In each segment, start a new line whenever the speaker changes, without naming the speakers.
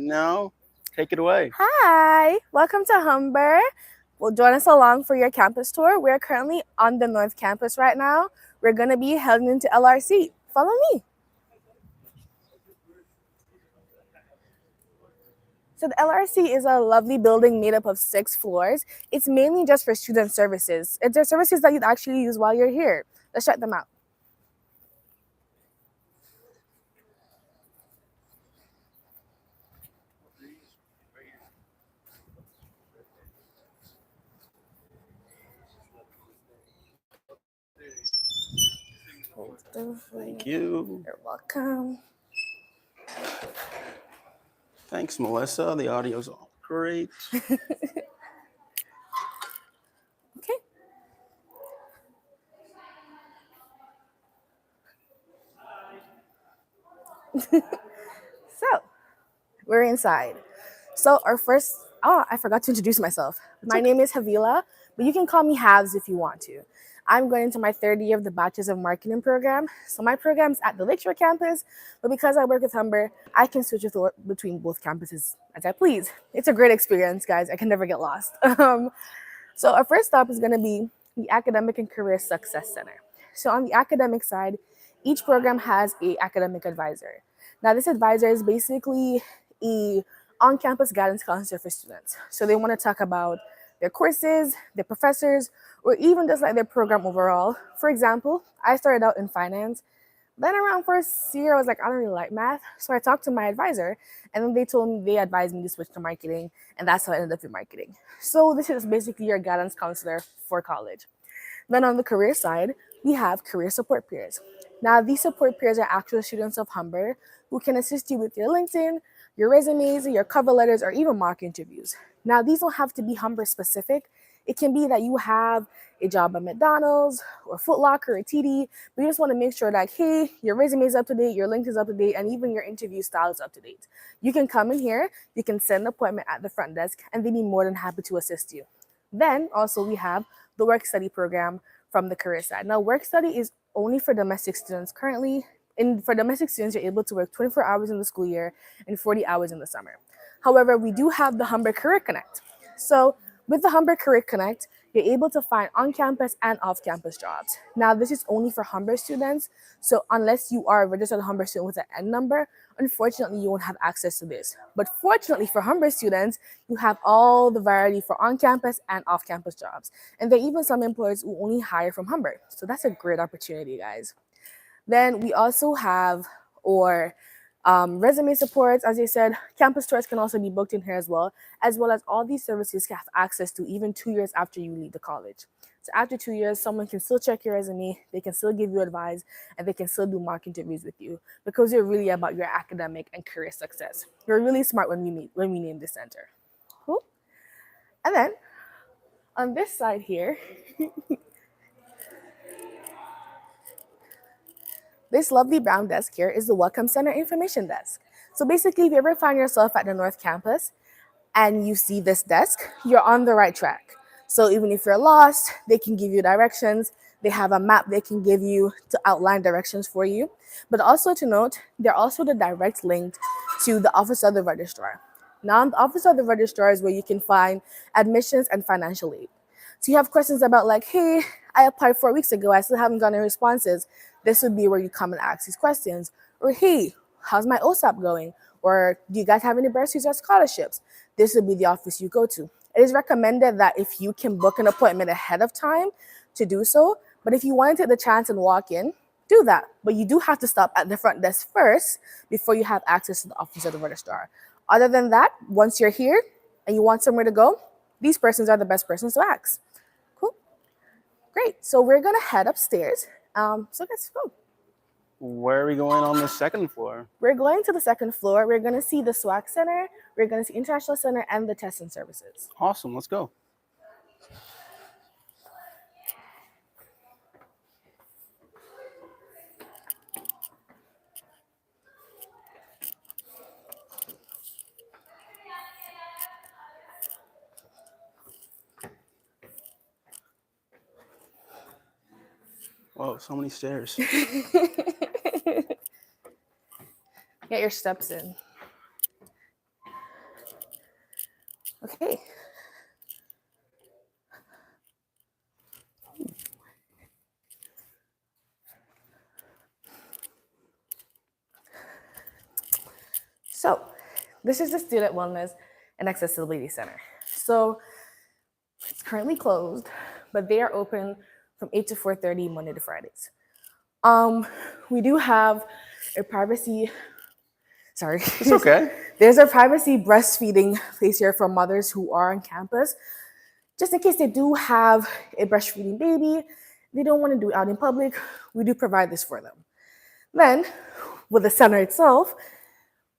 now, take it away.
Hi, welcome to Humber. Well, join us along for your campus tour. We're currently on the North Campus right now. We're going to be heading into LRC. Follow me. So the LRC is a lovely building made up of 6 floors. It's mainly just for student services. It's the services that you'd actually use while you're here. Let's check them out.
Thank you.
You're welcome.
Thanks, Melissa. The audio's all great.
Okay. So, we're inside. So our first, I forgot to introduce myself. My name is Havila, but you can call me Havs if you want to. I'm going into my third year of the Bachelor's of Marketing program. So my program's at the Lakeshore campus, but because I work with Humber, I can switch between both campuses as I please. It's a great experience, guys. I can never get lost. So our first stop is going to be the Academic and Career Success Center. So on the academic side, each program has a academic advisor. Now this advisor is basically a on-campus guidance counselor for students. So they want to talk about their courses, their professors, or even just like their program overall. For example, I started out in finance. Then around first year, I was like, I don't really like math. So I talked to my advisor, and then they advised me to switch to marketing, and that's how I ended up in marketing. So this is basically your guidance counselor for college. Then on the career side, we have career support peers. Now, these support peers are actual students of Humber who can assist you with your LinkedIn, your resumes, your cover letters, or even mock interviews. Now, these don't have to be Humber specific. It can be that you have a job at McDonald's or Foot Locker or TD, but you just want to make sure that, hey, your resume is up to date, your LinkedIn is up to date, and even your interview style is up to date. You can come in here, you can set an appointment at the front desk, and they'd be more than happy to assist you. Then also we have the work study program from the career side. Now, work study is only for domestic students currently. For domestic students, you're able to work 24 hours in the school year and 40 hours in the summer. However, we do have the Humber Career Connect. So with the Humber Career Connect, you're able to find on-campus and off-campus jobs. Now, this is only for Humber students. So unless you are a registered Humber student with an N number, unfortunately, you won't have access to this. But fortunately for Humber students, you have all the variety for on-campus and off-campus jobs. And there are even some employers who only hire from Humber. So that's a great opportunity, guys. Then we also have resume supports. As I said, campus tours can also be booked in here as well as all these services you have access to even 2 years after you leave the college. So after 2 years, someone can still check your resume, they can still give you advice, and they can still do mock interviews with you because you're really about your academic and career success. You're really smart when we name this center. Cool. And then on this side here, this lovely brown desk here is the Welcome Center Information Desk. So basically, if you ever find yourself at the North Campus and you see this desk, you're on the right track. So even if you're lost, they can give you directions. They have a map they can give you to outline directions for you. But also to note, they're also the direct link to the Office of the Registrar. Now, the Office of the Registrar is where you can find admissions and financial aid. So you have questions about like, hey, I applied 4 weeks ago, I still haven't gotten any responses. This would be where you come and ask these questions. Or hey, how's my OSAP going? Or do you guys have any bursaries or scholarships? This would be the office you go to. It is recommended that if you can book an appointment ahead of time to do so, but if you want to take the chance and walk in, do that. But you do have to stop at the front desk first before you have access to the Office of the Registrar. Other than that, once you're here and you want somewhere to go, these persons are the best persons to ask. Cool. Great. So we're going to head upstairs. So let's go.
Where are we going on the second floor?
We're going to the second floor. We're going to see the SWAC Center. We're going to see International Center and the Testing Services.
Awesome. Let's go. Whoa, so many stairs.
Get your steps in. Okay. So this is the Student Wellness and Accessibility Center. So it's currently closed, but they are open from 8 to 4:30 Monday to Fridays. We do have a privacy, sorry.
It's okay.
There's a privacy breastfeeding place here for mothers who are on campus. Just in case they do have a breastfeeding baby, they don't want to do it out in public, we do provide this for them. Then, with the center itself,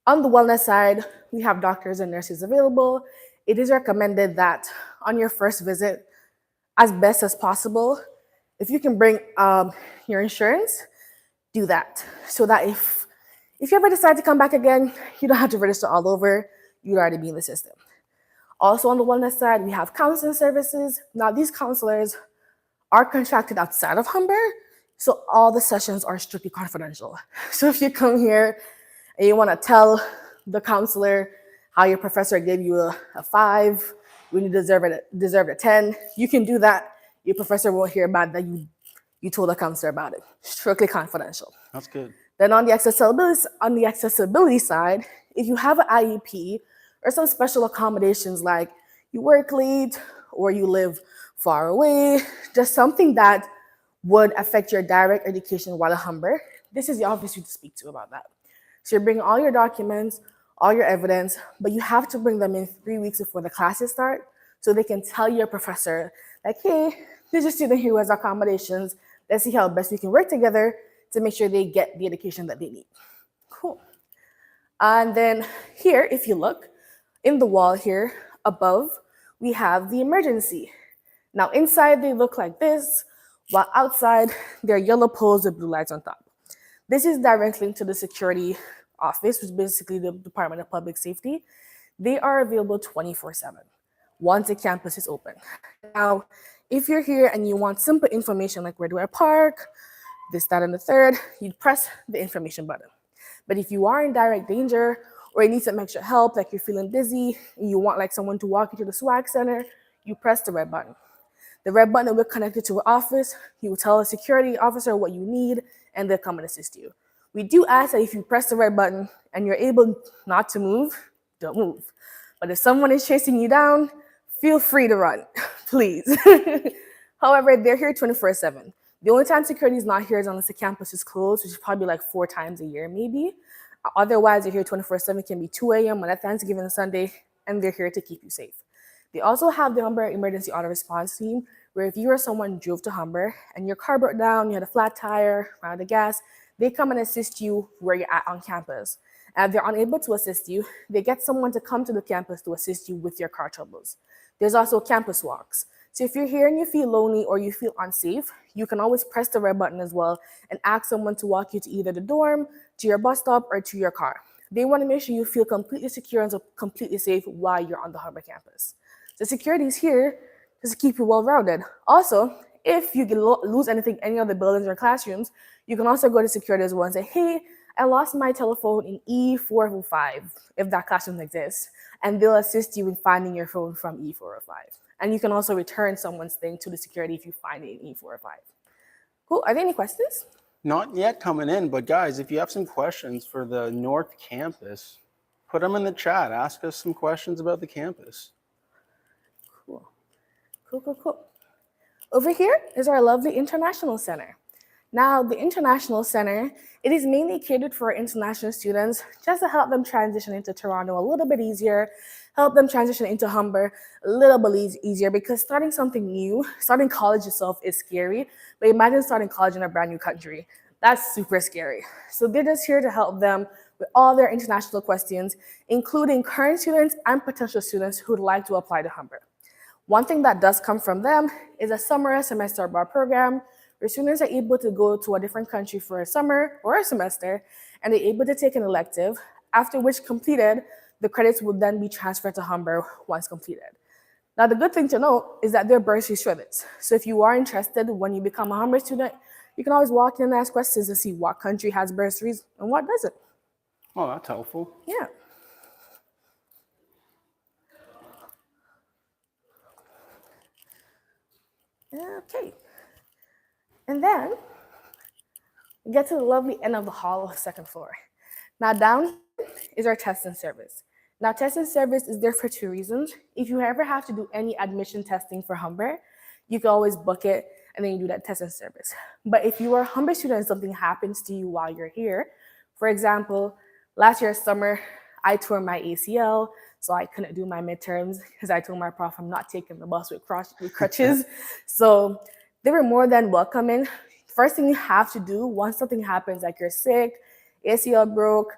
on the wellness side, we have doctors and nurses available. It is recommended that on your first visit, as best as possible, if you can bring your insurance, do that. So that if you ever decide to come back again, you don't have to register all over, you'd already be in the system. Also on the wellness side, we have counseling services. Now these counselors are contracted outside of Humber, so all the sessions are strictly confidential. So if you come here and you want to tell the counselor how your professor gave you a 5 when you deserve a 10, you can do that. Your professor won't hear about that you told the counselor about it. Strictly confidential.
That's good.
Then on the accessibility side, if you have an IEP or some special accommodations like you work late or you live far away, just something that would affect your direct education while at Humber, this is the office you to speak to about that. So you're bringing all your documents, all your evidence, but you have to bring them in 3 weeks before the classes start so they can tell your professor, like, hey, there's a student here who has accommodations. Let's see how best we can work together to make sure they get the education that they need. Cool. And then here, if you look, in the wall here above, we have the emergency. Now inside they look like this, while outside they're yellow poles with blue lights on top. This is directly linked to the security office, which is basically the Department of Public Safety. They are available 24/7 once the campus is open. Now, if you're here and you want simple information like where do I park, this, that, and the third, you'd press the information button. But if you are in direct danger or you need some extra help, like you're feeling dizzy, and you want like someone to walk you to the swag center, you press the red button. The red button will connect you to an office. You will tell a security officer what you need, and they'll come and assist you. We do ask that if you press the red button and you're able not to move, don't move. But if someone is chasing you down, feel free to run, please. However, they're here 24/7. The only time security is not here is unless the campus is closed, which is probably like 4 times a year, maybe. Otherwise, they're here 24/7. It can be 2 a.m. on a Thanksgiving Sunday, and they're here to keep you safe. They also have the Humber Emergency Auto Response Team, where if you or someone drove to Humber and your car broke down, you had a flat tire, ran out of gas, they come and assist you where you're at on campus. And if they're unable to assist you, they get someone to come to the campus to assist you with your car troubles. There's also campus walks. So if you're here and you feel lonely or you feel unsafe, you can always press the red button as well and ask someone to walk you to either the dorm, to your bus stop, or to your car. They want to make sure you feel completely secure and so completely safe while you're on the Humber campus. The security is here just to keep you well-rounded. Also, if you lose anything in any of the buildings or classrooms, you can also go to security as well and say, hey, I lost my telephone in E405, if that classroom exists, and they'll assist you in finding your phone from E405. And you can also return someone's thing to the security if you find it in E405. Cool, are there any questions?
Not yet coming in, but guys, if you have some questions for the North Campus, put them in the chat. Ask us some questions about the campus.
Cool. Over here is our lovely International Center. Now, the International Center, it is mainly catered for international students just to help them transition into Toronto a little bit easier, help them transition into Humber a little bit easier, because starting something new, starting college itself is scary, but imagine starting college in a brand new country. That's super scary. So they're just here to help them with all their international questions, including current students and potential students who would like to apply to Humber. One thing that does come from them is a summer semester abroad program where students are able to go to a different country for a summer or a semester, and they're able to take an elective, after which completed, the credits will then be transferred to Humber once completed. Now, the good thing to note is that there are bursaries for this. So if you are interested when you become a Humber student, you can always walk in and ask questions to see what country has bursaries and what doesn't.
Oh, that's helpful.
Yeah. Okay. And then we get to the lovely end of the hall of the second floor. Now down here is our testing service. Now testing service is there for two reasons. If you ever have to do any admission testing for Humber, you can always book it and then you do that testing service. But if you are a Humber student and something happens to you while you're here, for example, last year summer, I tore my ACL, so I couldn't do my midterms because I told my prof I'm not taking the bus with crutches. So they were more than welcoming. First thing you have to do once something happens, like you're sick, ACL broke,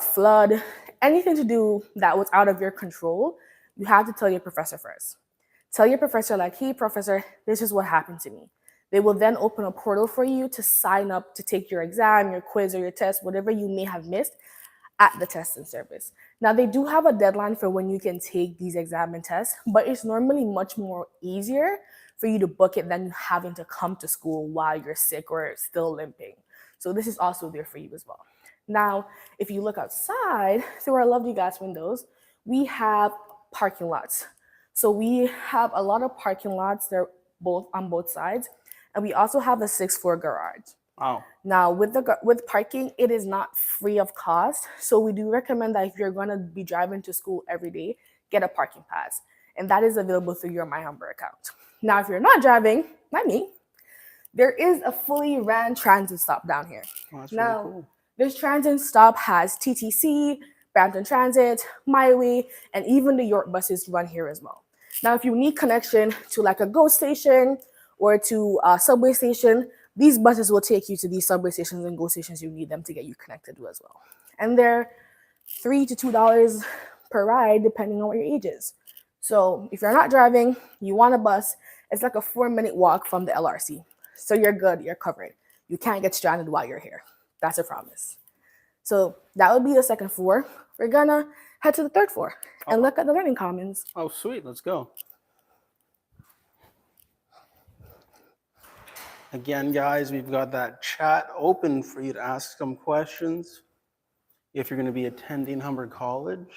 flood, anything to do that was out of your control, you have to tell your professor first. Tell your professor, like, hey, professor, this is what happened to me. They will then open a portal for you to sign up to take your exam, your quiz, or your test, whatever you may have missed at the testing service. Now, they do have a deadline for when you can take these exam and tests, but it's normally much more easier for you to book it than having to come to school while you're sick or still limping. So this is also there for you as well. Now, if you look outside through our lovely glass windows, we have parking lots. So we have a lot of parking lots. They're both on both sides. And we also have a 6th floor garage.
Wow.
Now, with parking, it is not free of cost. So we do recommend that if you're going to be driving to school every day, get a parking pass. And that is available through your My Humber account. Now, if you're not driving, like me, there is a fully ran transit stop down here.
Oh, that's
now,
really cool.
This transit stop has TTC, Brampton Transit, My Way, and even the York buses run here as well. Now, if you need connection to like a GO station or to a subway station, these buses will take you to these subway stations and GO stations you need them to get you connected to as well. And they're $3 to $2 per ride, depending on what your age is. So if you're not driving, you want a bus, it's like a 4-minute walk from the LRC. So you're good, you're covered. You can't get stranded while you're here. That's a promise. So that would be the 2nd floor. We're gonna head to the 3rd floor and look at the learning commons.
Oh, sweet, let's go. Again, guys, we've got that chat open for you to ask some questions. If you're going to be attending Humber College,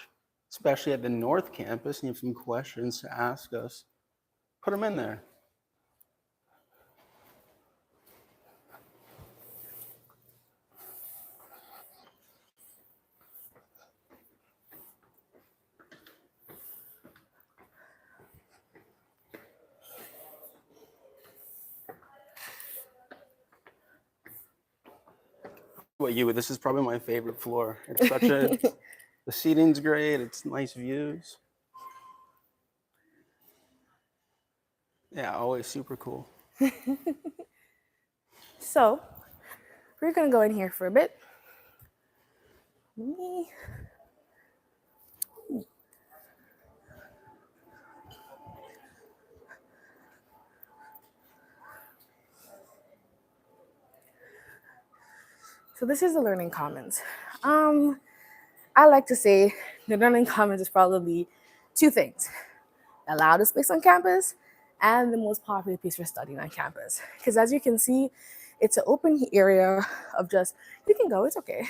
especially at the North Campus, and you have some questions to ask us, put them in there. This is probably my favorite floor. It's such a, the seating's great, it's nice views. Yeah, always super cool.
So we're gonna go in here for a bit. So this is the learning commons. I like to say the learning commons is probably two things: the loudest place on campus and the most popular place for studying on campus. Because as you can see, it's an open area of just, you can go, it's okay.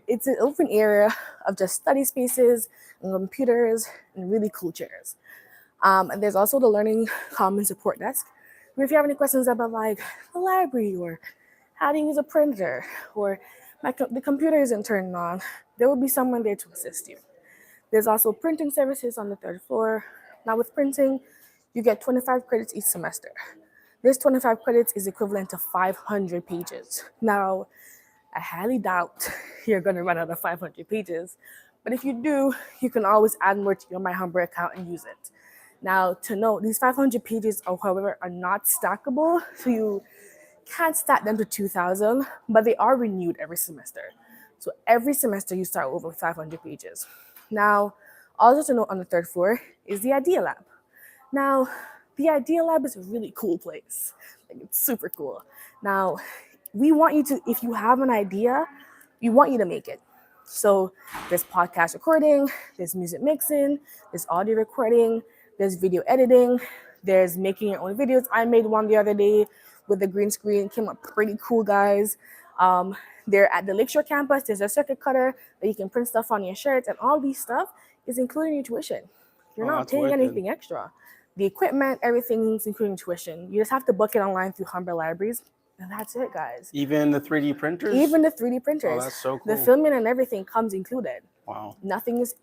It's an open area of just study spaces and computers and really cool chairs. And there's also the learning commons support desk, where if you have any questions about like the library or how to use a printer or the computer isn't turned on, there will be someone there to assist you. There's also printing services on the 3rd floor. Now with printing, you get 25 credits each semester. This 25 credits is equivalent to 500 pages. Now, I highly doubt you're gonna run out of 500 pages, but if you do, you can always add more to your My Humber account and use it. Now, to note, these 500 pages, however, are not stackable, so you can't stack them to 2,000, but they are renewed every semester. So every semester you start over with 500 pages. Now, also to note on the 3rd floor is the Idea Lab. Now, the Idea Lab is a really cool place. Like, it's super cool. Now, we want you to, if you have an idea, we want you to make it. So there's podcast recording, there's music mixing, there's audio recording, there's video editing, there's making your own videos. I made one the other day with the green screen, came up pretty cool, guys. They're at the Lakeshore campus. There's a circuit cutter that you can print stuff on your shirts, and all these stuff is included in your tuition. You're not paying anything extra. The equipment, everything's including tuition. You just have to book it online through Humber Libraries, and that's it, guys.
Even the 3D printers?
Even the 3D printers.
Oh, that's so
The
cool.
filming and everything comes included.
Wow.
Nothing has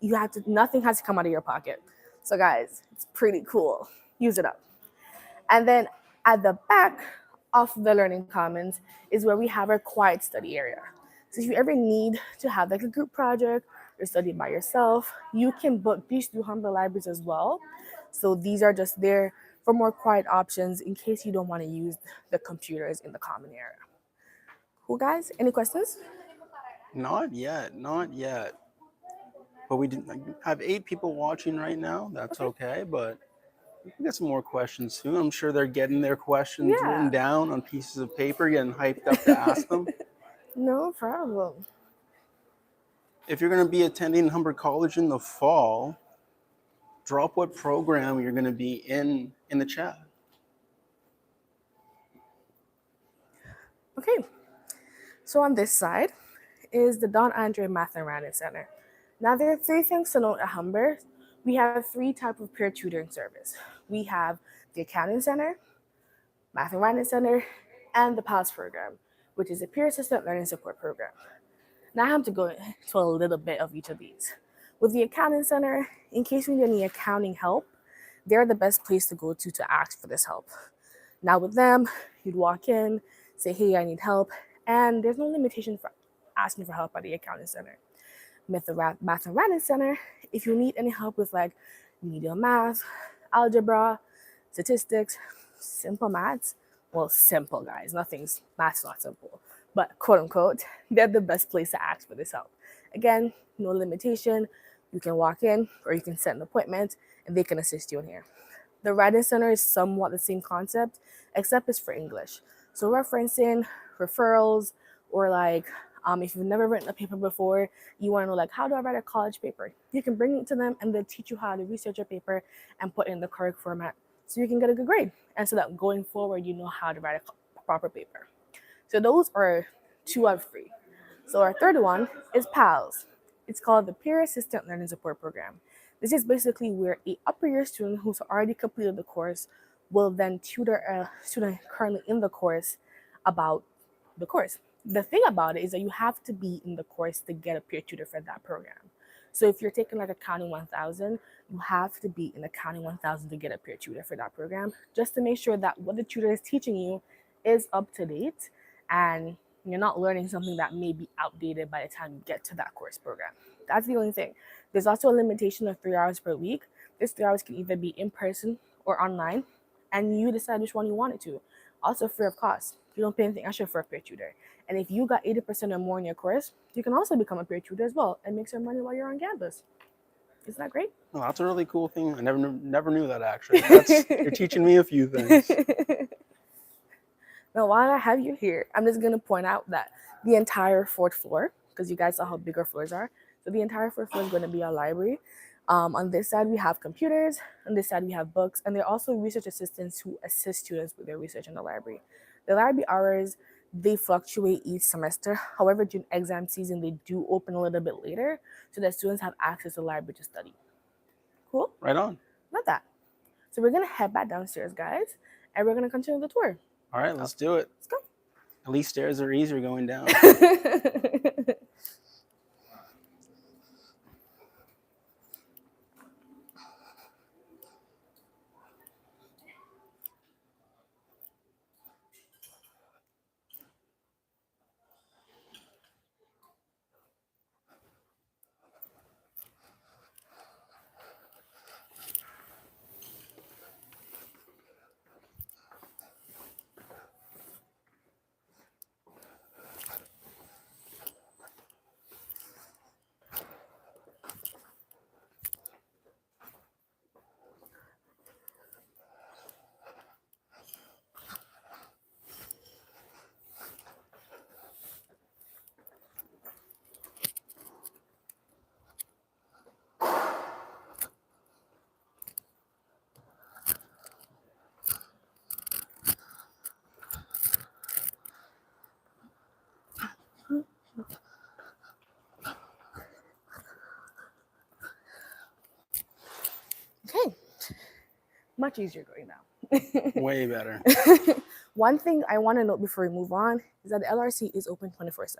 to come out of your pocket. So guys, it's pretty cool. Use it up. And then at the back of the Learning Commons is where we have our quiet study area. So if you ever need to have like a group project or study by yourself, you can book these through Humber Libraries as well. So these are just there for more quiet options in case you don't want to use the computers in the common area. Cool, guys? Any questions?
Not yet. But we didn't have 8 people watching right now. That's okay, but we can get some more questions soon. I'm sure they're getting their questions written down on pieces of paper, getting hyped up to ask them.
No problem.
If you're going to be attending Humber College in the fall, drop what program you're going to be in the chat.
Okay, so on this side is the Don Andre Math and Writing Center. Now there are 3 things to note at Humber. We have 3 types of peer tutoring service. We have the Accounting Center, Math and Writing Center, and the PALS program, which is a peer assistant learning support program. Now I have to go into a little bit of each of these. With the Accounting Center, in case you need any accounting help, they're the best place to go to ask for this help. Now with them, you'd walk in, say, hey, I need help, and there's no limitation for asking for help at the Accounting Center. With the Math and Writing Center, if you need any help with like medium math, algebra, statistics, simple maths, well, simple guys, math's not simple, but quote unquote, they're the best place to ask for this help. Again, no limitation. You can walk in or you can set an appointment and they can assist you in here. The Writing Center is somewhat the same concept, except it's for English. So referencing, referrals, or like if you've never written a paper before, you want to know like, how do I write a college paper? You can bring it to them and they'll teach you how to research a paper and put it in the correct format so you can get a good grade. And so that going forward, you know how to write a proper paper. So those are 2 out of 3. So our third one is PALS. It's called the Peer Assistant Learning Support Program. This is basically where a upper year student who's already completed the course will then tutor a student currently in the course about the course. The thing about it is that you have to be in the course to get a peer tutor for that program. So if you're taking like Accounting 1000, you have to be in Accounting 1000 to get a peer tutor for that program, just to make sure that what the tutor is teaching you is up to date and you're not learning something that may be outdated by the time you get to that course program. That's the only thing. There's also a limitation of 3 hours per week. This 3 hours can either be in person or online, and you decide which one you want it to. Also free of cost. You don't pay anything extra for a peer tutor. And if you got 80% or more in your course, you can also become a peer tutor as well and make some money while you're on campus. Isn't that great?
Well, that's a really cool thing. I never knew that actually. You're teaching me a few things.
Now, while I have you here, I'm just going to point out that the entire 4th floor, because you guys saw how big our floors are, so the entire 4th floor is going to be our library. On this side, we have computers. On this side, we have books. And there are also research assistants who assist students with their research in the library. The library hours, they fluctuate each semester. However, during exam season, they do open a little bit later so that students have access to the library to study. Cool?
Right on.
Love that. So we're going to head back downstairs, guys, and we're going to continue the tour.
All right, let's do it.
Let's go.
At least stairs are easier going down.
Much easier going now.
Way better.
One thing I want to note before we move on is that the LRC is open 24/7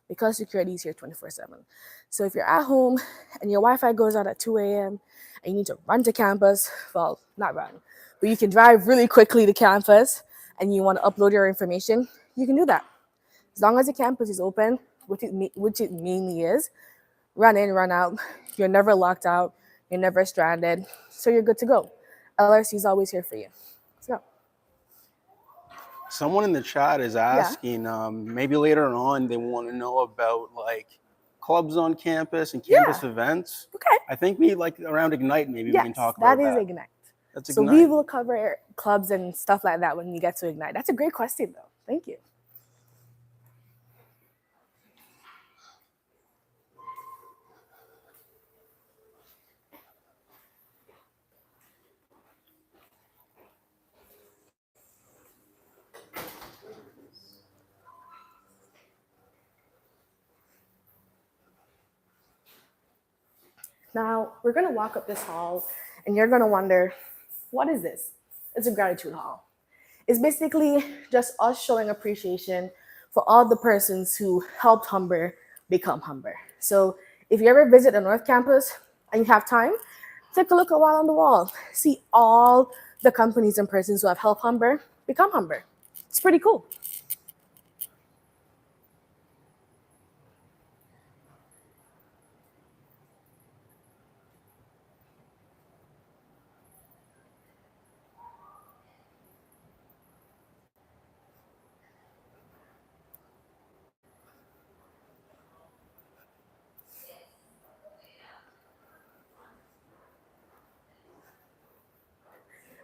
because security is here 24/7. So if you're at home and your Wi-Fi goes out at 2 a.m. and you need to run to campus, well, not run, but you can drive really quickly to campus and you want to upload your information, you can do that. As long as the campus is open, which it mainly is, run in, run out. You're never locked out. You're never stranded. So you're good to go. LRC is always here for you. Let's go.
Someone in the chat is asking, maybe later on they want to know about like clubs on campus and campus events.
Okay.
I think we like around Ignite, maybe we can talk about that.
That is Ignite.
That's
so
Ignite.
We will cover clubs and stuff like that when we get to Ignite. That's a great question though. Thank you. Now, we're going to walk up this hall, and you're going to wonder, what is this? It's a gratitude hall. It's basically just us showing appreciation for all the persons who helped Humber become Humber. So if you ever visit the North Campus and you have time, take a look a while on the wall. See all the companies and persons who have helped Humber become Humber. It's pretty cool.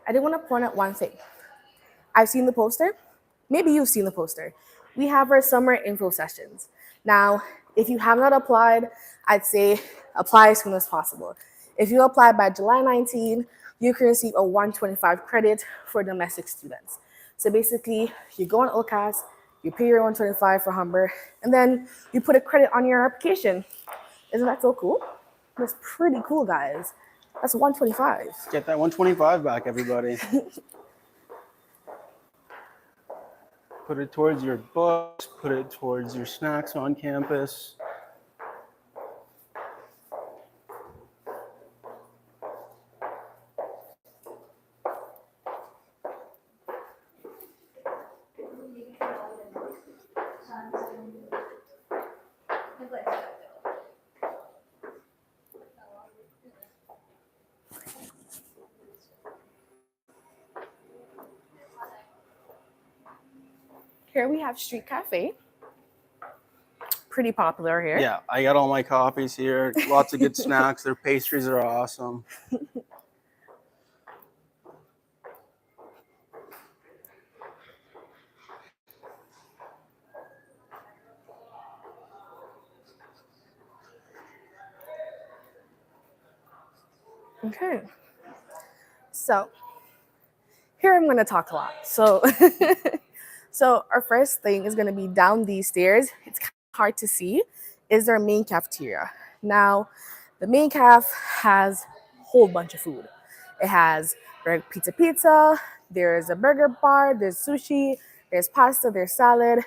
I did want to point out one thing. I've seen the poster. Maybe you've seen the poster. We have our summer info sessions. Now, if you have not applied, I'd say apply as soon as possible. If you apply by July 19, you can receive a 125 credit for domestic students. So basically, you go on OCAS, you pay your 125 for Humber, and then you put a credit on your application. Isn't that so cool? That's pretty cool, guys. That's 125.
Get that 125 back, everybody. Put it towards your books, put it towards your snacks on campus.
Here we have Street Cafe. Pretty popular here.
Yeah, I got all my coffees here. Lots of good snacks. Their pastries are awesome.
Okay. So here I'm going to talk a lot. So so our first thing is going to be down these stairs. It's kind of hard to see. Is our main cafeteria. Now, the main caf has a whole bunch of food. It has pizza, there's a burger bar, there's sushi, there's pasta, there's salad.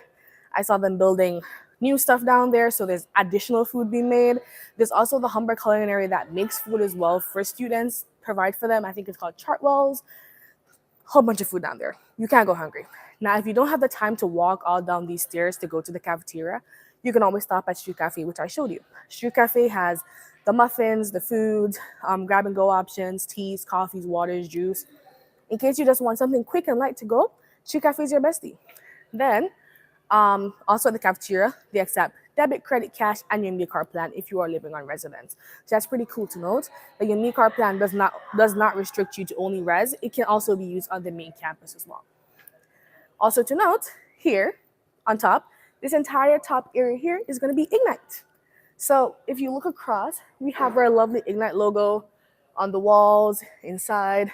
I saw them building new stuff down there, so there's additional food being made. There's also the Humber Culinary that makes food as well for students, provide for them. I think it's called Chartwells. Whole bunch of food down there. You can't go hungry. Now, if you don't have the time to walk all down these stairs to go to the cafeteria, you can always stop at Street Cafe, which I showed you. Street Cafe has the muffins, the foods, grab and go options, teas, coffees, waters, juice. In case you just want something quick and light to go, Street Cafe is your bestie. Then, also at the cafeteria, they accept debit, credit, cash, and your meal card plan if you are living on residence. So that's pretty cool to note that your meal card plan does not restrict you to only res. It can also be used on the main campus as well. Also to note, here on top, this entire top area here is going to be Ignite. So if you look across, we have our lovely Ignite logo on the walls, inside,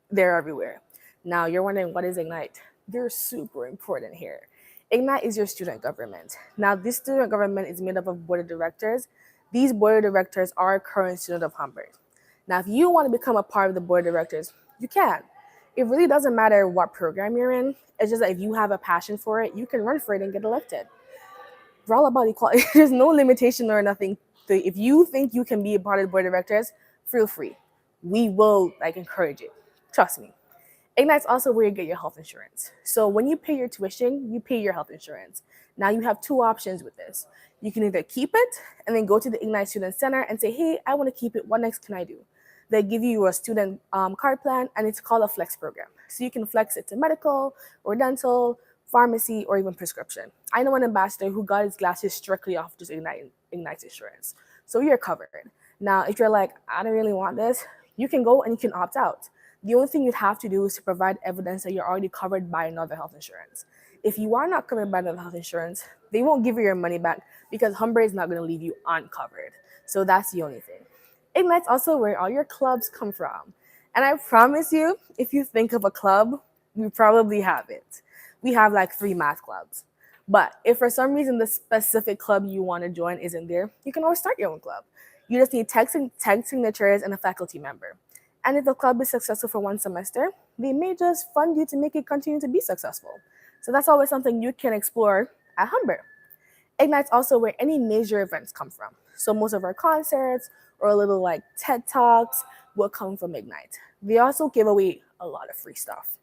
they're everywhere. Now you're wondering, what is Ignite? They're super important here. Ignite is your student government. Now this student government is made up of board of directors. These board of directors are current students of Humber. Now if you want to become a part of the board of directors, you can. It really doesn't matter what program you're in. It's just that if you have a passion for it, you can run for it and get elected. We're all about equality. There's no limitation or nothing. If you think you can be a part of the board of directors, feel free. We will encourage it. Trust me. Ignite's also where you get your health insurance. So when you pay your tuition, you pay your health insurance. Now you have two options with this. You can either keep it and then go to the Ignite Student Center and say, hey, I want to keep it. What next can I do? They give you a student card plan, and it's called a flex program. So you can flex it to medical or dental, pharmacy, or even prescription. I know an ambassador who got his glasses strictly off just Ignite's insurance. So you're covered. Now, if you're like, I don't really want this, you can go and you can opt out. The only thing you'd have to do is to provide evidence that you're already covered by another health insurance. If you are not covered by another health insurance, they won't give you your money back because Humber is not going to leave you uncovered. So that's the only thing. Ignite's also where all your clubs come from. And I promise you, if you think of a club, we probably have it. We have like 3 math clubs. But if for some reason the specific club you want to join isn't there, you can always start your own club. You just need tag signatures and a faculty member. And if the club is successful for 1 semester, they may just fund you to make it continue to be successful. So that's always something you can explore at Humber. Ignite's also where any major events come from. So most of our concerts or little like TED Talks will come from Ignite. They also give away a lot of free stuff.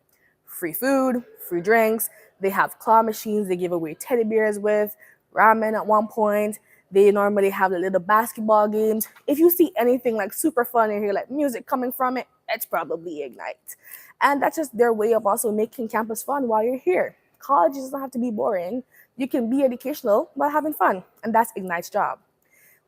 Free food, free drinks. They have claw machines they give away teddy bears with, ramen at one point. They normally have the little basketball games. If you see anything like super fun and hear like music coming from it, it's probably Ignite. And that's just their way of also making campus fun while you're here. College doesn't have to be boring. You can be educational while having fun, and that's Ignite's job.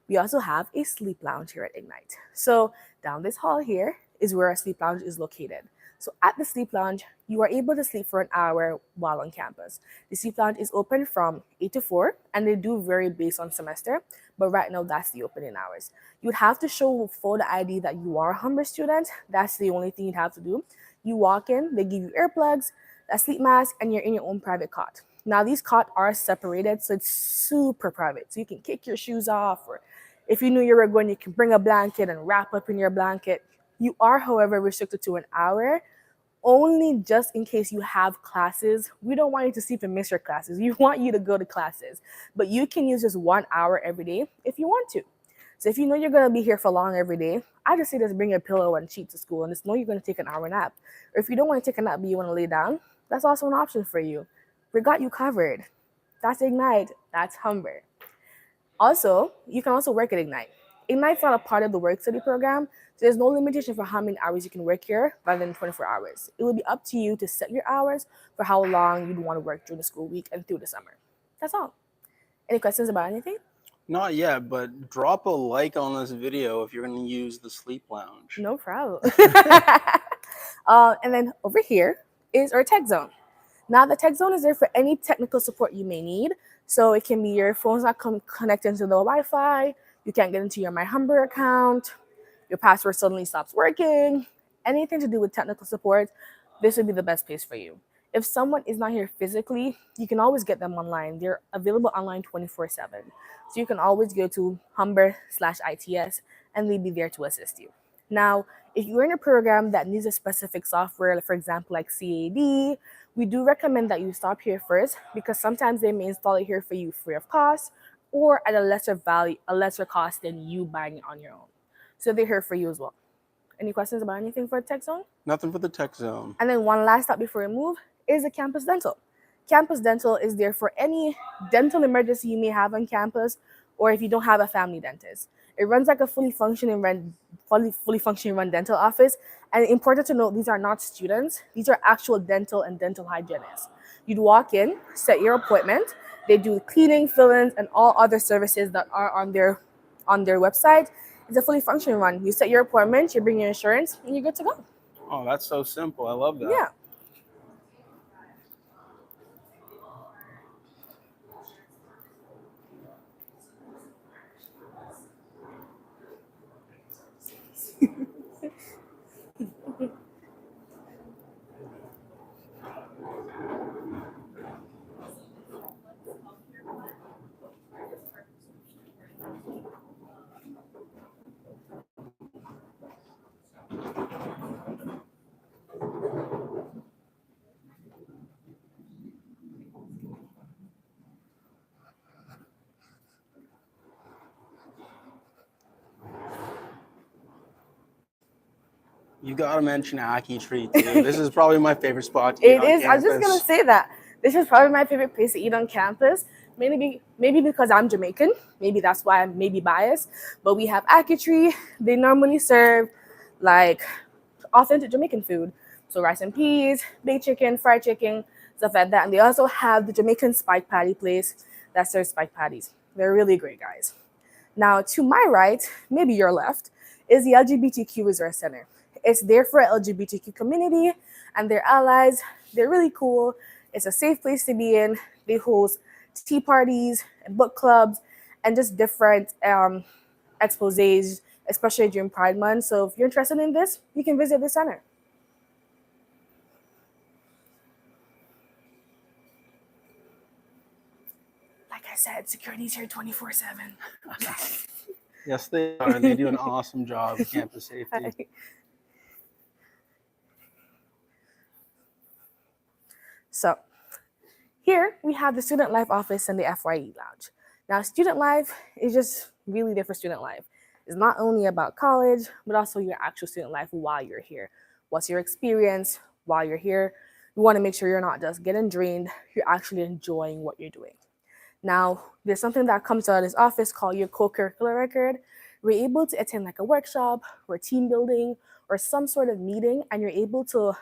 We also have a sleep lounge here at Ignite. So down this hall here is where our sleep lounge is located. So at the sleep lounge, you are able to sleep for an hour while on campus. The sleep lounge is open from 8 to 4, and they do vary based on semester, but right now that's the opening hours. You'd have to show photo ID that you are a Humber student. That's the only thing you'd have to do. You walk in, they give you earplugs, a sleep mask, and you're in your own private cot. Now these cots are separated, so it's super private. So you can kick your shoes off, or if you knew you were going, you can bring a blanket and wrap up in your blanket. You are, however, restricted to an hour, only just in case you have classes. We don't want you to sleep and miss your classes. We want you to go to classes, but you can use just 1 hour every day if you want to. So if you know you're going to be here for long every day, I just say just bring a pillow and sheet to school and just know you're going to take an hour nap. Or if you don't want to take a nap but you want to lay down, that's also an option for you. We got you covered. That's Ignite. That's Humber. Also, you can also work at Ignite. Ignite's not a part of the work study program, so there's no limitation for how many hours you can work here rather than 24 hours. It will be up to you to set your hours for how long you'd want to work during the school week and through the summer. That's all. Any questions about anything?
Not yet, but drop a like on this video if you're going to use the sleep lounge.
No problem. And then over here is our tech zone. Now the tech zone is there for any technical support you may need. So it can be your phone's not connected to the Wi-Fi, you can't get into your My Humber account, your password suddenly stops working, anything to do with technical support, this would be the best place for you. If someone is not here physically, you can always get them online. They're available online 24/7. So you can always go to Humber/ITS and they'll be there to assist you. Now, if you're in a program that needs a specific software, for example, like CAD, we do recommend that you stop here first because sometimes they may install it here for you free of cost or at a lesser cost than you buying it on your own. So they're here for you as well. Any questions about anything for Tech Zone?
Nothing for the tech zone.
And then one last stop before we move is the campus dental. Campus dental is there for any dental emergency you may have on campus, or if you don't have a family dentist. It runs like a fully functioning dental office. And important to note, these are not students. These are actual dental and dental hygienists. You'd walk in, set your appointment. They do cleaning, fill-ins, and all other services that are on their website. It's a fully functioning one. You set your appointment, you bring your insurance, and you're good to go.
Oh, that's so simple. I love that.
Yeah.
You gotta mention Aki Tree too. This is probably my favorite spot to eat
It
on
is. I was just gonna
campus.
say that this is probably my favorite place to eat on campus. Maybe because I'm Jamaican. Maybe that's why I'm maybe biased. But we have Akitri. They normally serve like authentic Jamaican food. So rice and peas, baked chicken, fried chicken, stuff like that. And they also have the Jamaican spike patty place that serves spike patties. They're really great, guys. Now, to my right, maybe your left, is the LGBTQ Resource Center. It's there for LGBTQ community and their allies. They're really cool. It's a safe place to be in. They host tea parties and book clubs and just different exposés, especially during Pride Month. So if you're interested in this, you can visit the center. Like I said, security's here 24/7.
Yes, they are. They do an awesome job of campus safety.
So here we have the Student Life office and the FYE lounge. Now, student life is just really there for student life. It's not only about college, but also your actual student life while you're here. What's your experience while you're here? You want to make sure you're not just getting drained, you're actually enjoying what you're doing. Now, there's something that comes out of this office called your co-curricular record. We're able to attend like a workshop or team building or some sort of meeting, and you're able to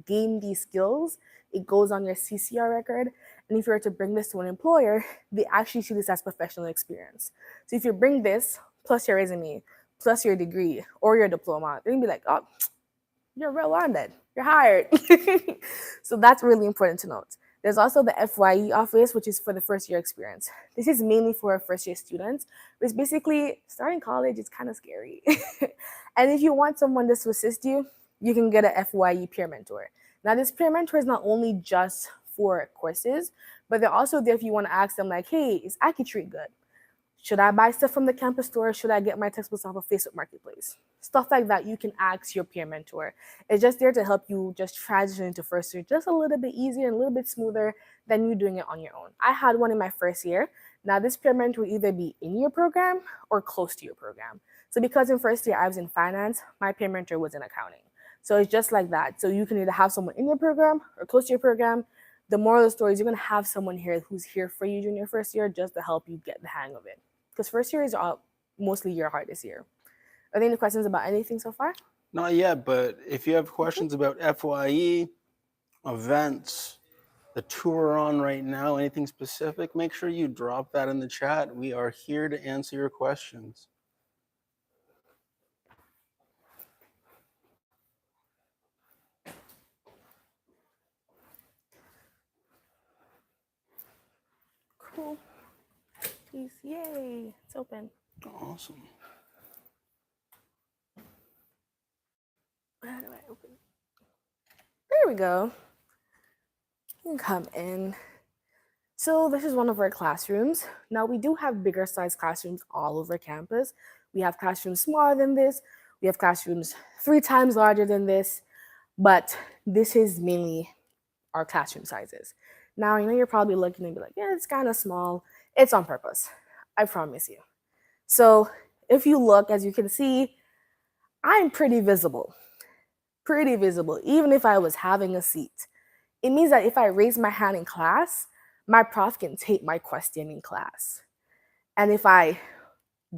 gain these skills. It goes on your CCR record. And if you were to bring this to an employer, they actually see this as professional experience. So if you bring this plus your resume, plus your degree or your diploma, they're gonna be like, oh, you're well on then. You're hired. So that's really important to note. There's also the FYE office, which is for the first year experience. This is mainly for first year students, which basically starting college is kind of scary. And if you want someone to assist you, you can get a FYE peer mentor. Now, this peer mentor is not only just for courses, but they're also there if you want to ask them, like, hey, is AccuTree good? Should I buy stuff from the campus store? Should I get my textbooks off of Facebook Marketplace? Stuff like that, you can ask your peer mentor. It's just there to help you just transition into first year just a little bit easier and a little bit smoother than you doing it on your own. I had one in my first year. Now, this peer mentor will either be in your program or close to your program. So because in first year I was in finance, my peer mentor was in accounting. So it's just like that. So you can either have someone in your program or close to your program. The moral of the story is you're going to have someone here who's here for you during your first year just to help you get the hang of it. Because first year is mostly your hardest year. Are there any questions about anything so far?
Not yet, but if you have questions about FYE, events, the tour we're on right now, anything specific, make sure you drop that in the chat. We are here to answer your questions.
Cool. Please, yay, it's open.
Awesome.
How do I open? There we go. You can come in. So this is one of our classrooms. Now we do have bigger size classrooms all over campus. We have classrooms smaller than this. We have classrooms 3 times larger than this, but this is mainly our classroom sizes. Now, you're probably looking and be like, yeah, it's kind of small. It's on purpose. I promise you. So if you look, as you can see, I'm pretty visible, even if I was having a seat. It means that if I raise my hand in class, my prof can take my question in class. And if I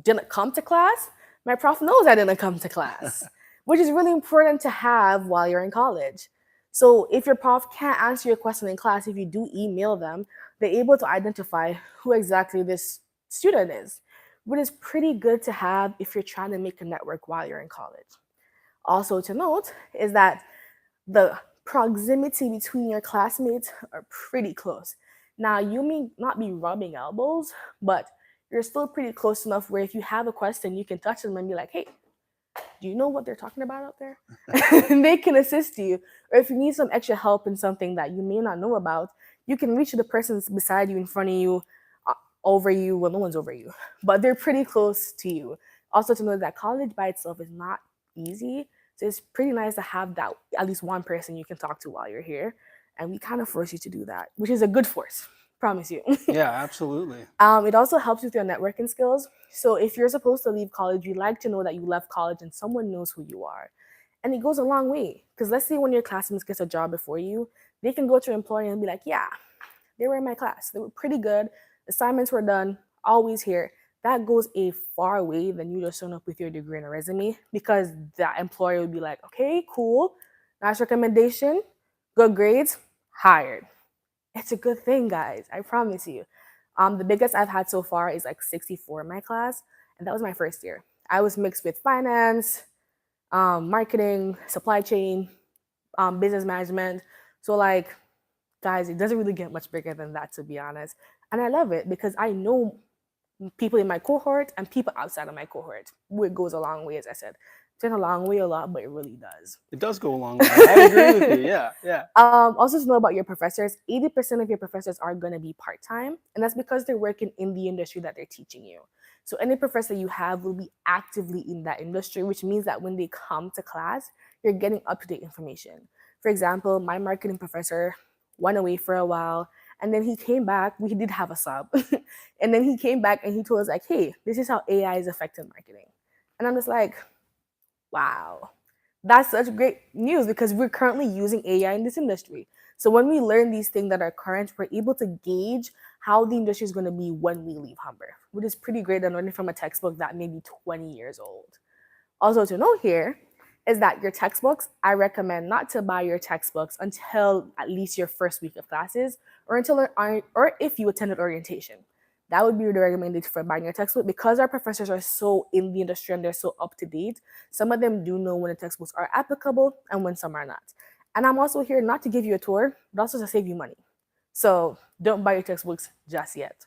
didn't come to class, my prof knows I didn't come to class, which is really important to have while you're in college. So if your prof can't answer your question in class, if you do email them, they're able to identify who exactly this student is, which is pretty good to have if you're trying to make a network while you're in college. Also to note is that the proximity between your classmates are pretty close. Now, you may not be rubbing elbows, but you're still pretty close enough where if you have a question, you can touch them and be like, hey, do you know what they're talking about out there? And they can assist you. Or if you need some extra help in something that you may not know about, you can reach the person beside you, in front of you, over you. Well, no one's over you, but they're pretty close to you. Also to know that college by itself is not easy. So it's pretty nice to have that at least one person you can talk to while you're here. And we kind of force you to do that, which is a good force. Promise you.
Yeah, absolutely.
It also helps with your networking skills. So if you're supposed to leave college, you like to know that you left college and someone knows who you are. And it goes a long way. Because let's say one of your classmates gets a job before you, they can go to your employer and be like, yeah, they were in my class. They were pretty good. Assignments were done, always here. That goes a far way than you just showing up with your degree and a resume, because that employer would be like, okay, cool, nice recommendation, good grades, hired. It's a good thing, guys. I promise you. The biggest I've had so far is like 64 in my class, and that was my first year. I was mixed with finance, marketing, supply chain, business management. So like, guys, it doesn't really get much bigger than that, to be honest. And I love it because I know people in my cohort and people outside of my cohort. It goes a long way, as I said. It's been a long way a lot, but it really does.
It does go a long way. I agree with you. Yeah, yeah.
Also to know about your professors, 80% of your professors are going to be part-time, and that's because they're working in the industry that they're teaching you. So any professor you have will be actively in that industry, which means that when they come to class, you're getting up-to-date information. For example, my marketing professor went away for a while, and then he came back. We did have a sub. And then he came back and he told us like, hey, this is how AI is affecting marketing. And I'm just like, wow, that's such great news because we're currently using AI in this industry. So when we learn these things that are current, we're able to gauge how the industry is going to be when we leave Humber, which is pretty great than learning from a textbook that may be 20 years old. Also to note here is that your textbooks, I recommend not to buy your textbooks until at least your first week of classes, or or if you attended orientation. That would be the recommended for buying your textbook, because our professors are so in the industry and they're so up to date. Some of them do know when the textbooks are applicable and when some are not. And I'm also here not to give you a tour, but also to save you money. So don't buy your textbooks just yet.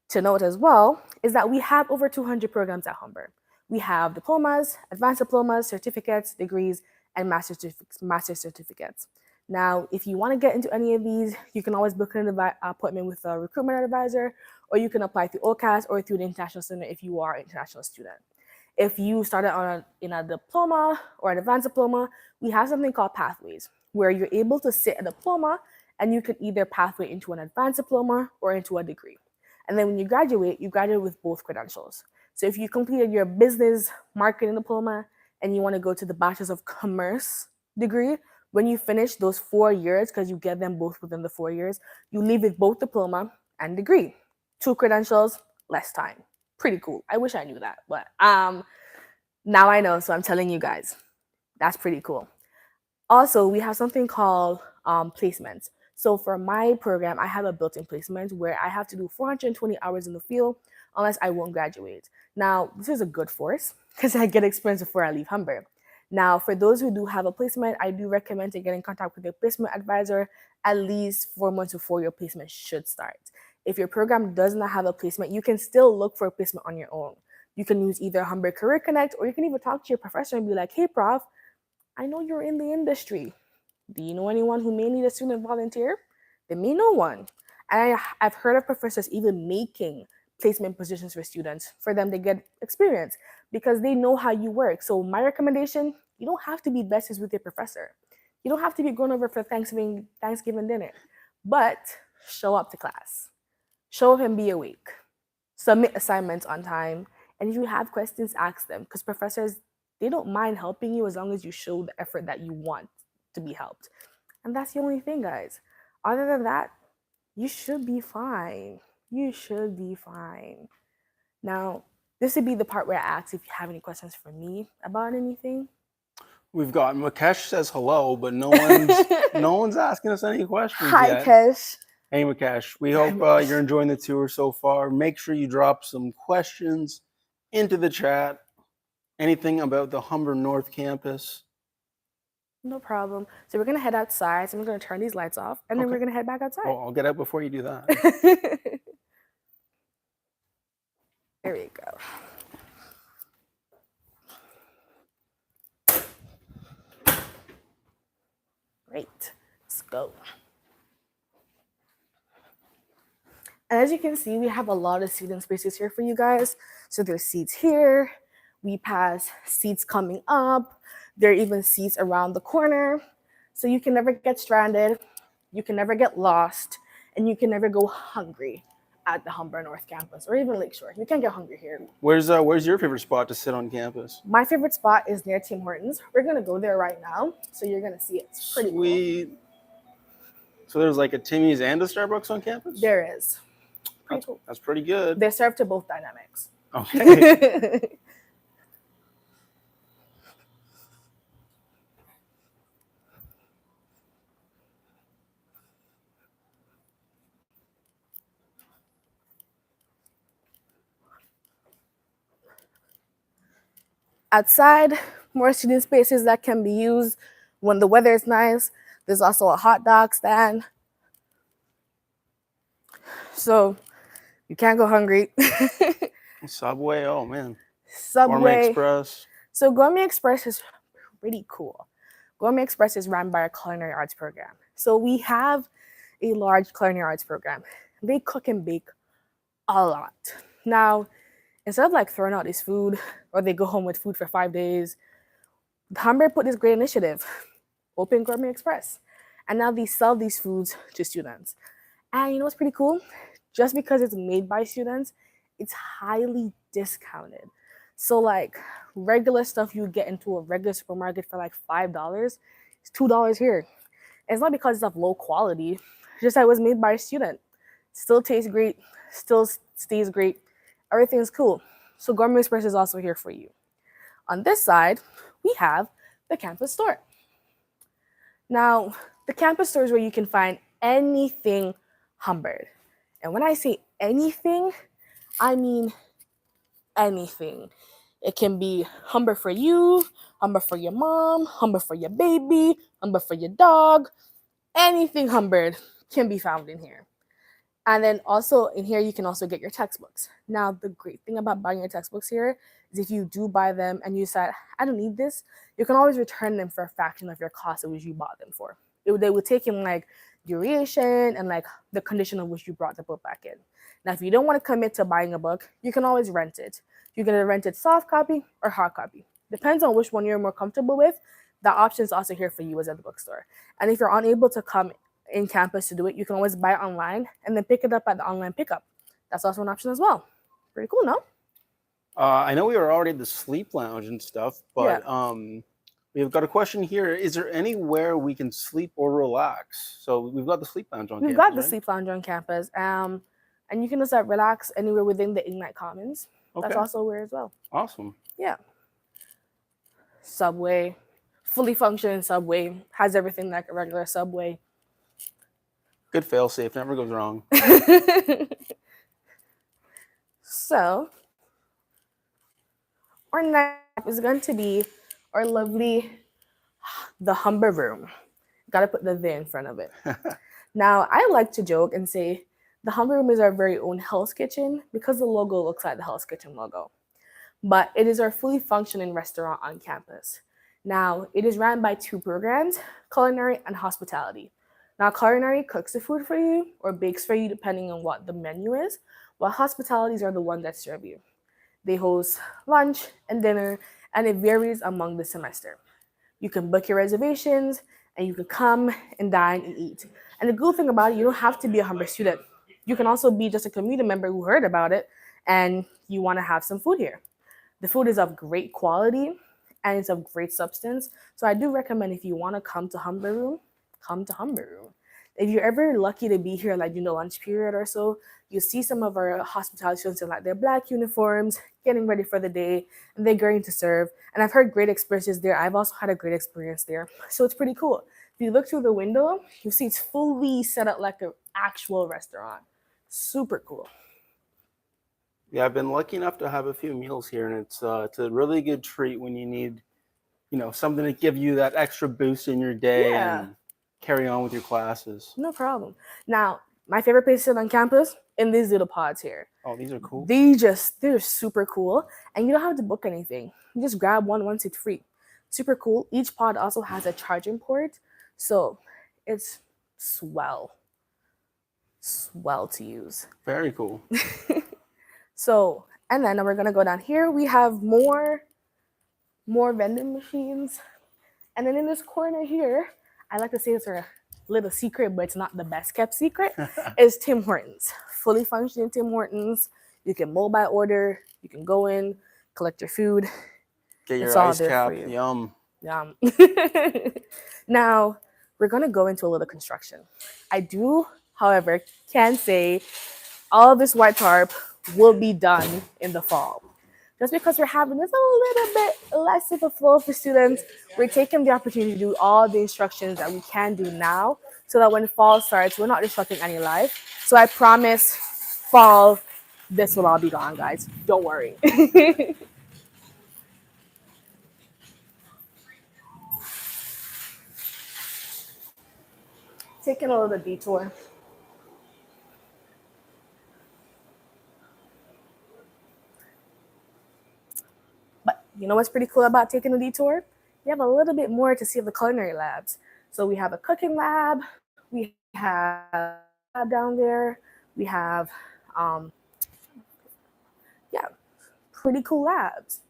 To note as well is that we have over 200 programs at Humber. We have diplomas, advanced diplomas, certificates, degrees, and master certificates. Now, if you want to get into any of these, you can always book an appointment with a recruitment advisor, or you can apply through OCAS or through the International Center if you are an international student. If you started in a diploma or an advanced diploma, we have something called pathways, where you're able to sit a diploma and you can either pathway into an advanced diploma or into a degree. And then when you graduate with both credentials. So if you completed your business marketing diploma and you want to go to the Bachelor's of Commerce degree, when you finish those 4 years, because you get them both within the 4 years, you leave with both diploma and degree. 2 credentials, less time. Pretty cool. I wish I knew that, but now I know, so I'm telling you guys. That's pretty cool. Also, we have something called placements. So for my program, I have a built-in placement where I have to do 420 hours in the field unless I won't graduate. Now, this is a good force because I get experience before I leave Humber. Now, for those who do have a placement, I do recommend to get in contact with your placement advisor at least 4 months before your placement should start. If your program does not have a placement, you can still look for a placement on your own. You can use either Humber Career Connect, or you can even talk to your professor and be like, hey, prof, I know you're in the industry. Do you know anyone who may need a student volunteer? They may know one. And I've heard of professors even making placement positions for students for them to get experience because they know how you work. So my recommendation, you don't have to be besties with your professor. You don't have to be going over for Thanksgiving dinner, but show up to class. Show up and be awake. Submit assignments on time. And if you have questions, ask them, because professors, they don't mind helping you as long as you show the effort that you want to be helped. And that's the only thing, guys. Other than that, you should be fine. You should be fine. Now, this would be the part where I ask if you have any questions for me about anything.
We've got Mukesh says hello, but no one's asking us any questions
Hi,
yet.
Kesh.
Hey, Mukesh. We hope you're enjoying the tour so far. Make sure you drop some questions into the chat. Anything about the Humber North Campus.
No problem. So we're gonna head outside. So I'm gonna turn these lights off, and then
Okay.
we're gonna head back outside.
Well, I'll get out before you do that.
There we go. Great. Let's go. And as you can see, we have a lot of seating spaces here for you guys. So there's seats here. We pass seats coming up. There are even seats around the corner. So you can never get stranded. You can never get lost. And you can never go hungry at the Humber North Campus or even Lakeshore. You can't get hungry here.
Where's your favorite spot to sit on campus?
My favorite spot is near Tim Hortons. We're gonna go there right now, so you're gonna see it. It's pretty cool.
Sweet. So there's like a Timmy's and a Starbucks on campus?
There is. Pretty cool.
That's pretty good.
They serve to both dynamics.
Okay.
Outside, more student spaces that can be used when the weather is nice. There's also a hot dog stand. So you can't go hungry.
Subway, oh man.
Subway.
Gourmet Express.
So Gourmet Express is pretty cool. Gourmet Express is run by our culinary arts program. So we have a large culinary arts program. They cook and bake a lot. Now, instead of like throwing out this food or they go home with food for 5 days, Humber put this great initiative, Open Gourmet Express. And now they sell these foods to students. And you know what's pretty cool? Just because it's made by students, it's highly discounted. So like regular stuff you get into a regular supermarket for like $5, it's $2 here. It's not because it's of low quality, it's just that it was made by a student. Still tastes great, still stays great, everything's cool. So Gourmet Express is also here for you. On this side, we have the campus store. Now, the campus store is where you can find anything Humber. And when I say anything, I mean anything. It can be Humber for you, Humber for your mom, Humber for your baby, Humber for your dog. Anything Humber can be found in here. And then also in here, you can also get your textbooks. Now, the great thing about buying your textbooks here is if you do buy them and you decide, I don't need this, you can always return them for a fraction of your cost at which you bought them for. They would take in like duration and like the condition of which you brought the book back in. Now, if you don't want to commit to buying a book, you can always rent it. You can rent it soft copy or hard copy. Depends on which one you're more comfortable with. The option is also here for you as at the bookstore. And if you're unable to come in campus to do it, you can always buy it online and then pick it up at the online pickup. That's also an option as well. Pretty cool, no?
I know we were already at the sleep lounge and stuff, but we've got a question here. Is there anywhere we can sleep or relax? So we've got the sleep lounge on campus.
We've got the
right?
sleep lounge on campus. And you can just relax anywhere within the Ignite Commons.
Okay.
That's also where as well.
Awesome.
Yeah. Subway, fully functioning subway, has everything like a regular subway.
Good fail safe, never goes wrong.
So, our next is going to be our lovely, the Humber Room. Got to put the "the" in front of it. Now, I like to joke and say the Humber Room is our very own Hell's Kitchen because the logo looks like the Hell's Kitchen logo. But it is our fully functioning restaurant on campus. Now, it is run by two programs, culinary and hospitality. Now, culinary cooks the food for you or bakes for you depending on what the menu is, while hospitalities are the ones that serve you. They host lunch and dinner, and it varies among the semester. You can book your reservations, and you can come and dine and eat. And the cool thing about it, you don't have to be a Humber student. You can also be just a community member who heard about it, and you want to have some food here. The food is of great quality, and it's of great substance. So I do recommend if you want to come to Humber Room, come to Humber Room. If you're ever lucky to be here, like during the lunch period or so, you see some of our hospitality students in like their black uniforms, getting ready for the day, and they're going to serve. And I've heard great experiences there. I've also had a great experience there. So it's pretty cool. If you look through the window, you see it's fully set up like an actual restaurant. Super cool.
Yeah, I've been lucky enough to have a few meals here, and it's a really good treat when you need, something to give you that extra boost in your day and carry on with your classes.
No problem. Now, my favorite place to sit on campus, in these little pods here.
Oh, these are cool.
They're super cool, and you don't have to book anything. You just grab one once it's free. Super cool. Each pod also has a charging port, so it's swell to use.
Very cool.
So, and then we're gonna go down here. We have more vending machines, and then in this corner here, I like to say it's our little secret, but it's not the best kept secret, is Tim Hortons. Fully functioning Tim Hortons. You can mobile order. You can go in, collect your food.
Get your
It's all
ice
there
cap.
for you.
Yum.
Now, we're going to go into a little construction. I do, however, can say all of this white tarp will be done in the fall. Just because we're having this a little bit less of a flow for students, we're taking the opportunity to do all the instructions that we can do now so that when fall starts, we're not disrupting any life. So I promise fall, this will all be gone, guys. Don't worry. Taking a little detour. But you know what's pretty cool about taking a detour? We have a little bit more to see of the culinary labs. So we have a cooking lab, we have a lab down there, we have, yeah, pretty cool labs.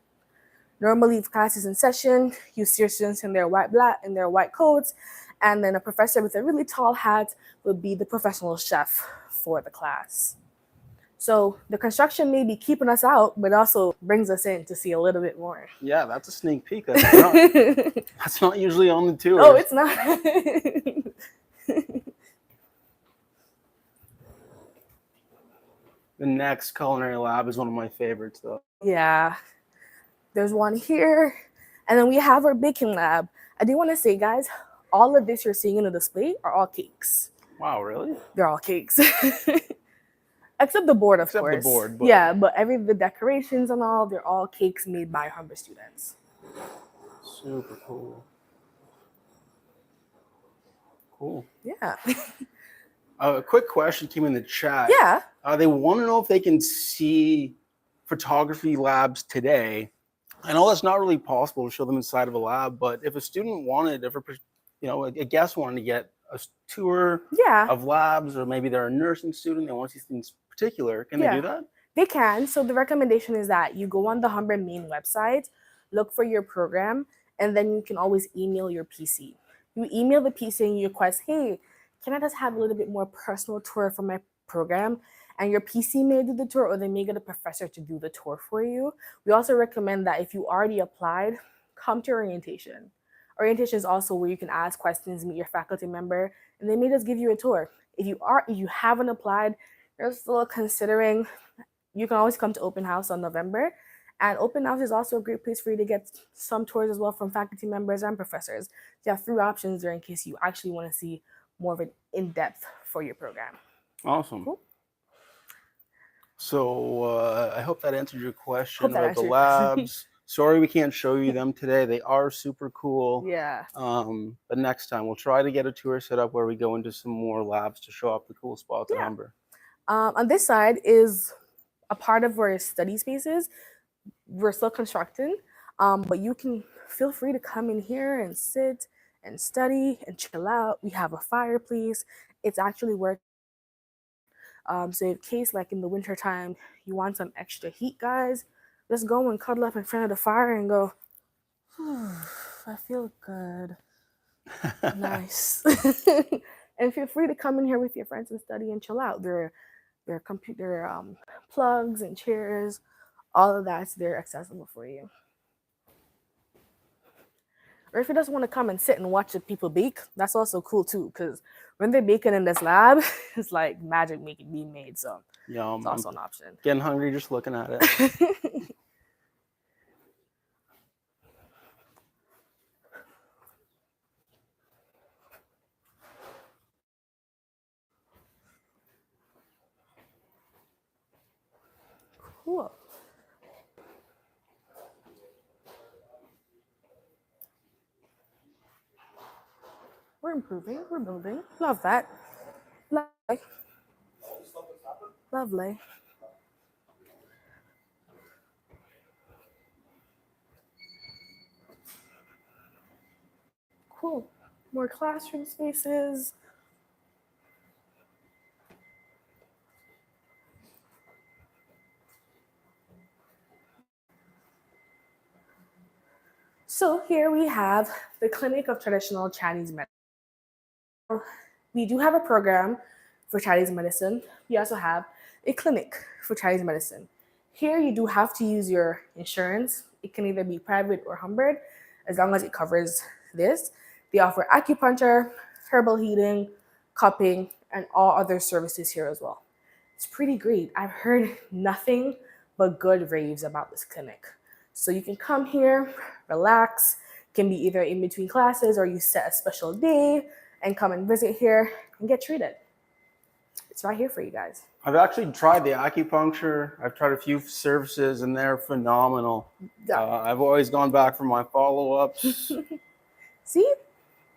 Normally, if class is in session, you see your students in their white coats, and then a professor with a really tall hat would be the professional chef for the class. So the construction may be keeping us out, but also brings us in to see a little bit more.
Yeah, that's a sneak peek. That's not usually on the tour.
Oh, it's not.
The next culinary lab is one of my favorites, though.
Yeah. There's one here. And then we have our baking lab. I do want to say, guys, all of this you're seeing in the display are all cakes.
Wow, really?
They're all cakes. Except the board, of course.
Except the board. But...
yeah, but the decorations and all, they're all cakes made by Humber students.
Super cool. Cool.
Yeah.
A quick question came in the chat.
Yeah.
They want to know if they can see photography labs today. I know that's not really possible to show them inside of a lab, but if a student wanted, a guest wanted to get a tour of labs, or maybe they're a nursing student, they want to see things particular, can they do that?
They can. So the recommendation is that you go on the Humber main website, look for your program, and then you can always email your PC. You email the PC and you request, hey, can I just have a little bit more personal tour for my program? And your PC may do the tour, or they may get a professor to do the tour for you. We also recommend that if you already applied, come to orientation. Orientation is also where you can ask questions, meet your faculty member, and they may just give you a tour. If you haven't applied, you're still considering, you can always come to open house on November. And open house is also a great place for you to get some tours as well from faculty members and professors. You have 3 options there in case you actually want to see more of an in-depth for your program.
Awesome.
Cool.
So I hope that answered your question about the labs. Sorry we can't show you them today. They are super cool.
Yeah.
But next time we'll try to get a tour set up where we go into some more labs to show off the cool spots at Humber.
On this side is a part of our study spaces. We're still constructing, but you can feel free to come in here and sit and study and chill out. We have a fireplace. It's actually working. So in case like in the winter time, you want some extra heat, guys, just go and cuddle up in front of the fire and go, I feel good. Nice. And feel free to come in here with your friends and study and chill out. There are computer plugs and chairs, all of that's there accessible for you. Or if you just want to come and sit and watch the people bake, that's also cool too, because when they're baking in this lab, it's like magic being made. So
Yum.
It's also an option.
Getting hungry just looking at it.
Cool. We're improving. We're building. Love that. Lovely. Lovely. Cool. More classroom spaces. So here we have the Clinic of Traditional Chinese Medicine. We do have a program for Chinese medicine. We also have a clinic for Chinese medicine. Here, you do have to use your insurance. It can either be private or Humbered, as long as it covers this. They offer acupuncture, herbal healing, cupping, and all other services here as well. It's pretty great. I've heard nothing but good raves about this clinic. So you can come here, relax. It can be either in between classes or you set a special day and come and visit here and get treated. It's right here for you guys.
I've actually tried the acupuncture. I've tried a few services and they're phenomenal.
Yeah.
I've always gone back for my follow-ups.
See?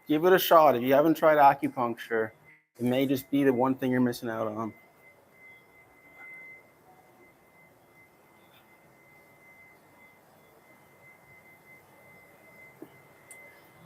Give it a shot. If you haven't tried acupuncture, it may just be the one thing you're missing out on.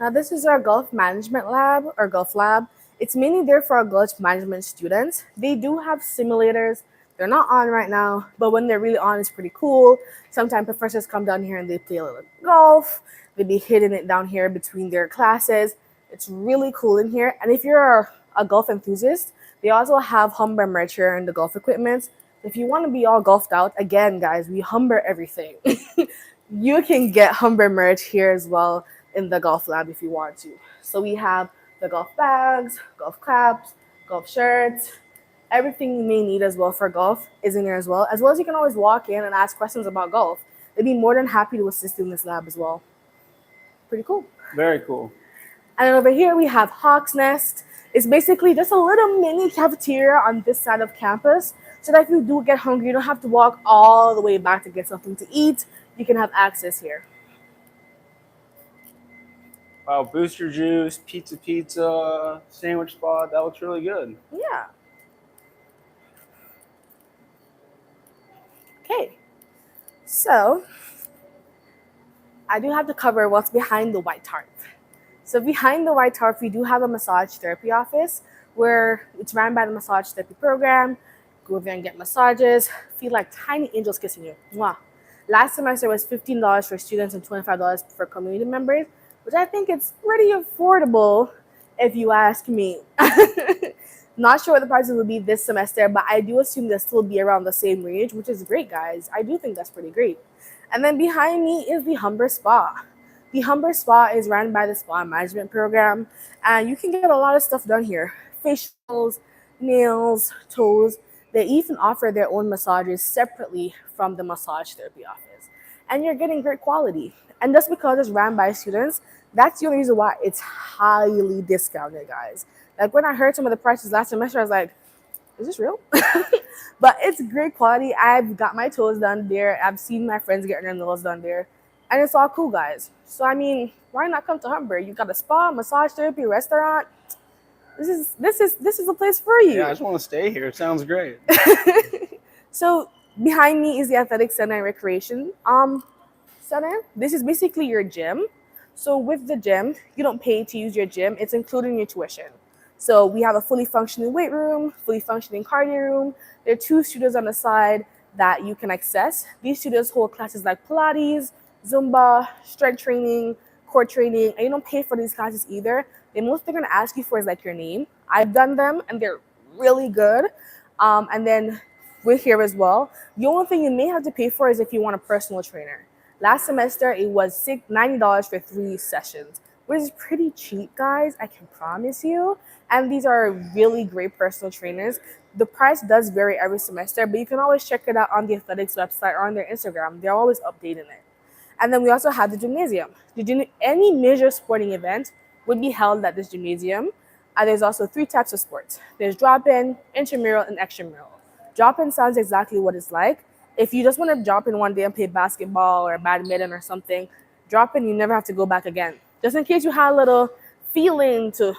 Now this is our Gulf Management Lab or Gulf Lab. It's mainly there for our Gulf Management students. They do have simulators. They're not on right now, but when they're really on, it's pretty cool. Sometimes professors come down here and they play a little golf. They be hitting it down here between their classes. It's really cool in here. And if you're a golf enthusiast, they also have Humber merch here and the golf equipment. If you want to be all golfed out, again, guys, we Humber everything. You can get Humber merch here as well in the golf lab if you want to. So we have the golf bags, golf caps, golf shirts, everything you may need as well for golf is in there as well. As well as you can always walk in and ask questions about golf. They'd be more than happy to assist you in this lab as well. Pretty cool.
Very cool.
And then over here we have Hawk's Nest. It's basically just a little mini cafeteria on this side of campus. So that if you do get hungry, you don't have to walk all the way back to get something to eat. You can have access here.
Wow, booster juice, pizza, sandwich spot. That looks really good.
Yeah. Okay. So I do have to cover what's behind the white tarp. So behind the white tarp, we do have a massage therapy office where it's run by the massage therapy program. Go there and get massages. Feel like tiny angels kissing you. Mwah. Last semester was $15 for students and $25 for community members, which I think it's pretty affordable if you ask me. Not sure what the prices will be this semester, but I do assume they'll still be around the same range, which is great, guys. I do think that's pretty great. And then behind me is the Humber Spa. The Humber Spa is run by the Spa Management Program, and you can get a lot of stuff done here. Facials, nails, toes. They even offer their own massages separately from the massage therapy office. And you're getting great quality. And just because it's run by students, that's the only reason why it's highly discounted, guys. Like when I heard some of the prices last semester, I was like, is this real? But it's great quality. I've got my toes done there. I've seen my friends getting their nails done there. And it's all cool, guys. So, I mean, why not come to Humber? You got a spa, massage therapy, restaurant. This is the place for you.
Yeah, I just want to stay here. It sounds great.
So behind me is the athletic center and recreation center. This is basically your gym. So with the gym, you don't pay to use your gym. It's included in your tuition. So we have a fully functioning weight room, fully functioning cardio room. There are 2 studios on the side that you can access. These studios hold classes like Pilates, Zumba, strength training, core training, and you don't pay for these classes either. The most they're gonna ask you for is like your name. I've done them and they're really good. And then with here as well, the only thing you may have to pay for is if you want a personal trainer. Last semester it was $90 for 3 sessions, which is pretty cheap, guys. I can promise you. And these are really great personal trainers. The price does vary every semester, but you can always check it out on the athletics website or on their Instagram. They're always updating it. And then we also have the gymnasium. Any major sporting event would be held at this gymnasium. And there's also 3 types of sports. There's drop-in, intramural, and extramural. Drop-in sounds exactly what it's like. If you just want to drop in one day and play basketball or badminton or something, drop in, you never have to go back again. Just in case you had a little feeling to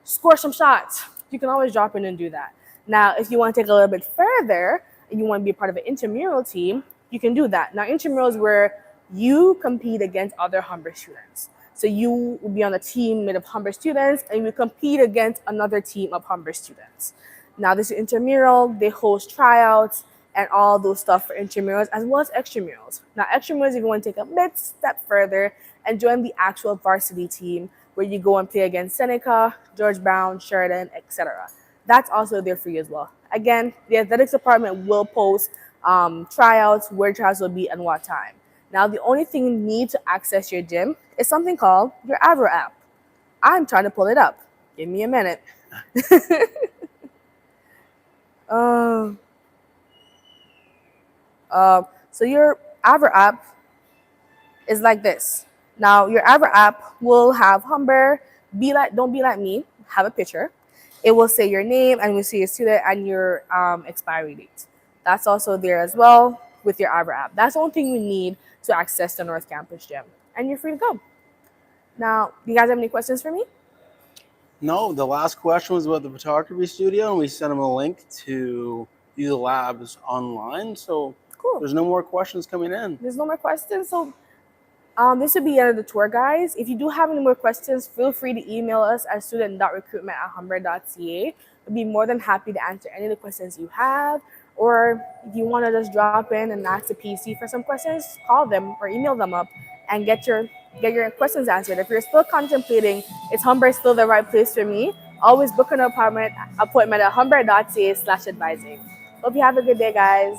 score some shots, you can always drop in and do that. Now, if you want to take a little bit further and you want to be a part of an intramural team, you can do that. Now, intramural is where you compete against other Humber students. So you will be on a team made of Humber students and you compete against another team of Humber students. Now, this is intramural. They host tryouts and all those stuff for intramurals as well as extramurals. Now, extramurals, if you want to take a step further and join the actual varsity team, where you go and play against Seneca, George Brown, Sheridan, etc. That's also there for you as well. Again, the athletics department will post tryouts, where tryouts will be, and what time. Now, the only thing you need to access your gym is something called your Avro app. I'm trying to pull it up. Give me a minute. Um, so your Avro app is like this. Now, your Avro app will have Humber, don't be like me, have a picture. It will say your name and will say your student and your expiry date. That's also there as well with your Avro app. That's the only thing you need to access the North Campus gym. And you're free to go. Now, do you guys have any questions for me?
No, the last question was about the photography studio, and we sent them a link to view the labs online. So
Cool.
there's no more questions coming in.
There's no more questions. So this would be the end of the tour, guys. If you do have any more questions, feel free to email us at student.recruitment@humber.ca. We'd be more than happy to answer any of the questions you have. Or if you want to just drop in and ask the PC for some questions, call them or email them up and get your questions answered. If you're still contemplating, is Humber still the right place for me? Always book an appointment at humber.ca/advising. Hope you have a good day, guys.